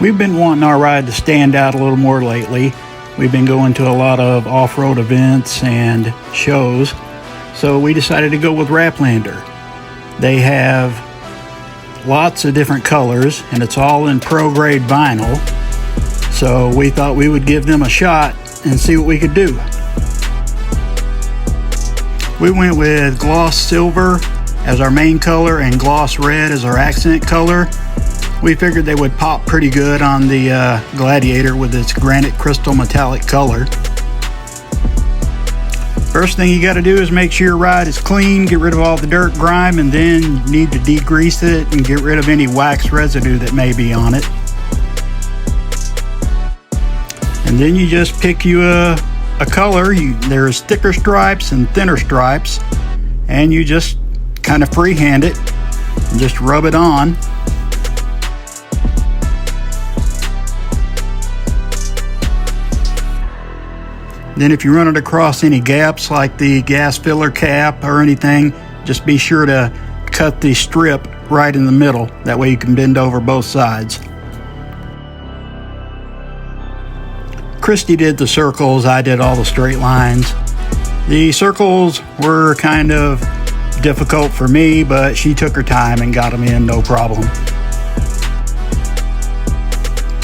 We've been wanting our ride to stand out a little more lately. We've been going to a lot of off-road events and shows, so we decided to go with Wraplander. They have lots of different colors, and it's all in pro-grade vinyl, so we thought we would give them a shot and see what we could do. We went with gloss silver as our main color and gloss red as our accent color. We figured they would pop pretty good on the Gladiator with its granite crystal metallic color. First thing you got to do is make sure your ride is clean, get rid of all the dirt, grime, and then you need to degrease it and get rid of any wax residue that may be on it. And then you just pick you a color. There's thicker stripes and thinner stripes, and you just kind of freehand it and just rub it on. Then if you run it across any gaps like the gas filler cap or anything, just be sure to cut the strip right in the middle. That way you can bend over both sides. Christy did the circles, I did all the straight lines. The circles were kind of difficult for me, but she took her time and got them in no problem.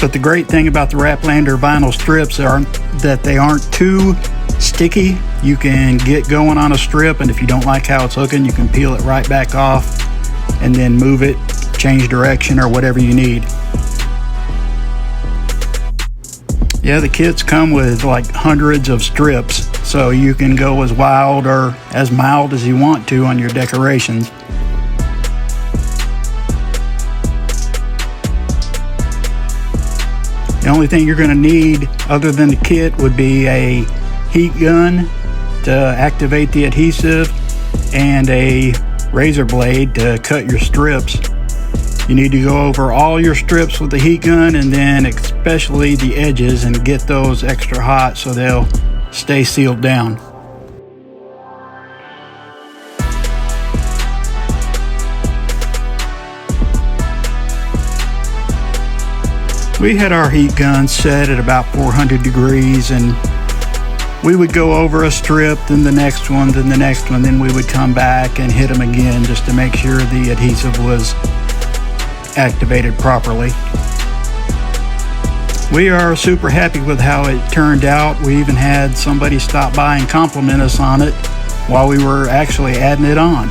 But the great thing about the Wraplander vinyl strips are that they aren't too sticky. You can get going on a strip, and if you don't like how it's looking, you can peel it right back off and then move it, change direction, or whatever you need. Yeah, the kits come with like hundreds of strips, so you can go as wild or as mild as you want to on your decorations. The only thing you're going to need other than the kit would be a heat gun to activate the adhesive and a razor blade to cut your strips. You need to go over all your strips with the heat gun, and then especially the edges, and get those extra hot so they'll stay sealed down. We had our heat gun set at about 400 degrees, and we would go over a strip, then the next one, then the next one, then we would come back and hit them again just to make sure the adhesive was activated properly. We are super happy with how it turned out. We even had somebody stop by and compliment us on it while we were actually adding it on.